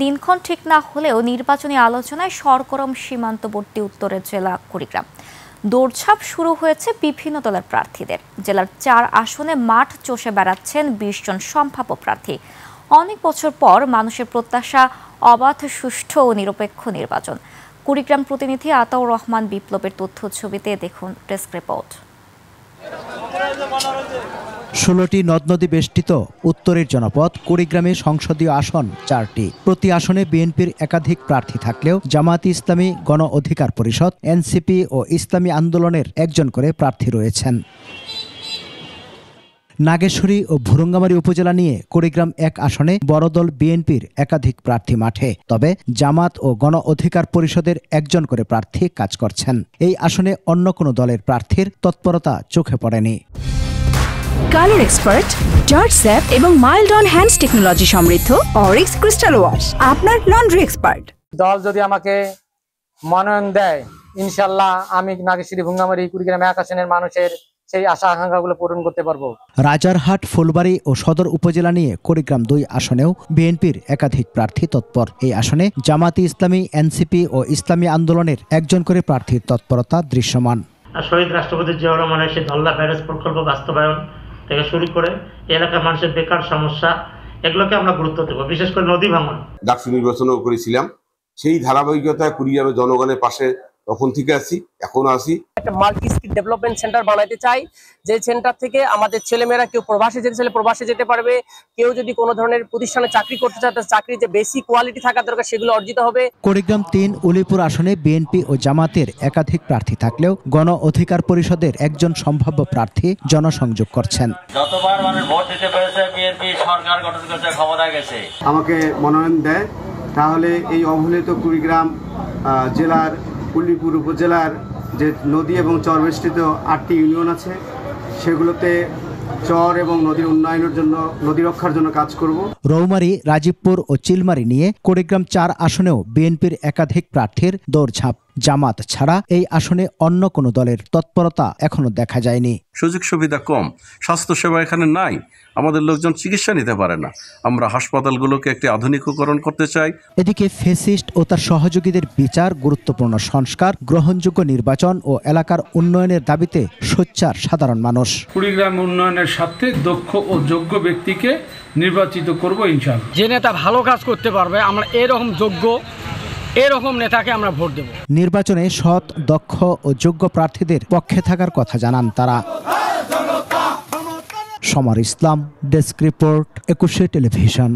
দিনক্ষণ ঠিক না হলেও নির্বাচনী আলোচনায় সরগরম সীমান্তবর্তী উত্তরের জেলা কুড়িগ্রাম। দৌড়ঝাঁপ শুরু হয়েছে বিভিন্ন দলের প্রার্থীদের। জেলার 4 আসনে মাঠ চষে বেড়াচ্ছেন 20 জন সম্ভাব্য প্রার্থী। অনেক বছর পর মানুষের প্রত্যাশা অবাধ, সুষ্ঠু ও নিরপেক্ষ নির্বাচন। কুড়িগ্রাম প্রতিনিধি আতাউর রহমান বিপ্লবের তথ্য ছবিতে দেখুন ডেস্ক রিপোর্ট। 16টি নদ-নদী বেষ্টিত উত্তরের জনপদ কুড়িগ্রামে সংসদীয় আসন 4টি। প্রতি আসনে বিএনপির একাধিক প্রার্থী থাকলেও জামায়াতে ইসলামী, গণ অধিকার পরিষদ, এনসিপি ও ইসলামী আন্দোলনের একজন করে প্রার্থী রয়েছেন। নাগেশ্বরী ও ভুরুঙ্গামারী উপজেলা নিয়ে কুড়িগ্রাম 1 আসনে বড় দল বিএনপির একাধিক প্রার্থী মাঠে, তবে জামাত ও গণ অধিকার পরিষদের একজন করে প্রার্থী কাজ করছেন। এই আসনে অন্য কোনো দলের প্রার্থীর তৎপরতা চোখে পড়েনি। কালার এক্সপার্ট, জর্জ স্যাপ এবং মাইল্ড অন হ্যান্ডস টেকনোলজি সমৃদ্ধ অরিক্স ক্রিস্টাল ওয়াশ আপনার লন্ড্রি এক্সপার্ট। দল যদি আমাকে মনোনয়ন দেয়, ইনশাল্লাহ আমি নাগেশ্বরী, ভুরুঙ্গামারী, কুড়িগ্রাম 1 আসনের মানুষের সেই আশা আকাঙ্ক্ষাগুলো পূরণ করতে পারবো। রাজারহাট, ফুলবাড়ী ও সদর উপজেলা নিয়ে কুড়িগ্রাম 2 আসনেও বিএনপির একাধিক প্রার্থী তৎপর। এই আসনে জামায়াতে ইসলামী, এনসিপি ও ইসলামী আন্দোলনের একজন করে প্রার্থীর তৎপরতা দৃশ্যমান। শহীদ রাষ্ট্রপতি জিয়াউর রহমানের সেই ধল্লা ব্যারেজ প্রকল্প বাস্তবায়ন থেকে শুরু করে এলাকার মানুষের বেকার সমস্যা, এগুলোকে আমরা গুরুত্ব দেব, বিশেষ করে নদী ভাঙন। ডাকসু নির্বাচনও করেছিলাম, সেই ধারাবাহিকতায় কুড়িগ্রামের জনগণের পাশে তখন থেকে আছি, এখনো আছি। একটা মাল্টি স্কিল ডেভেলপমেন্ট সেন্টার বানাইতে চাই, যে সেন্টার থেকে আমাদের ছেলেমেয়েরা কেউ প্রবাসে যেতে চাইলে প্রবাসে যেতে পারবে, কেউ যদি কোনো ধরনের প্রতিষ্ঠানে চাকরি করতে চায় তার চাকরির যে বেসিক কোয়ালিটি থাকা দরকার সেগুলো অর্জিত হবে। কুড়িগ্রাম 3 উলিপুর আসনে বিএনপি ও জামাতের একাধিক প্রার্থী থাকলেও গণ অধিকার পরিষদের একজন সম্ভাব্য প্রার্থী জনসংযোগ করছেন। যতবার মানুষ ভোট দিতে পেরেছে, বিএনপি সরকার গঠন করতে ক্ষমতা গেছে। আমাকে মনোনয়ন দেয় তাহলে এই অবহেলিত কুড়িগ্রাম জেলার উলিপুর উপজেলার যে নদী এবং চরবেষ্টিত 8টি ইউনিয়ন আছে, সেগুলোতে চর এবং নদীর উন্নয়নের জন্য, নদী রক্ষার জন্য কাজ করব। রৌমারী, রাজীবপুর ও চিলমারী নিয়ে কুড়িগ্রাম 4 আসনেও বিএনপির একাধিক প্রার্থীর দৌড়ঝাঁপ। জামাত ছাড়া এই আসনে অন্য কোনো দলের তৎপরতা এখনো দেখা যায়নি। সুযোগ সুবিধা কম, স্বাস্থ্যসেবা এখানে নাই, আমাদের লোকজন চিকিৎসা নিতে পারে না। আমরা হাসপাতালগুলোকে একটি আধুনিকীকরণ করতে চাই। এদিকে ফ্যাসিস্ট ও তার সহযোগীদের বিচার, গুরুত্বপূর্ণ সংস্কার, গ্রহণযোগ্য নির্বাচন ও এলাকার উন্নয়নের দাবিতে সোচ্চার সাধারণ মানুষ। কুড়িগ্রাম উন্নয়নের স্বার্থে দক্ষ ও যোগ্য ব্যক্তিকে নির্বাচিত করব ইনশাআল্লাহ। যে নেতা ভালো কাজ করতে পারবে, আমরা এরকম নেতাকে আমরা ভোট দেব। নির্বাচনে সৎ, দক্ষ ও যোগ্য প্রার্থীদের পক্ষে থাকার কথা জানান তারা। সমর ইসলাম, ডেস্ক রিপোর্ট, 21 টেলিভিশন।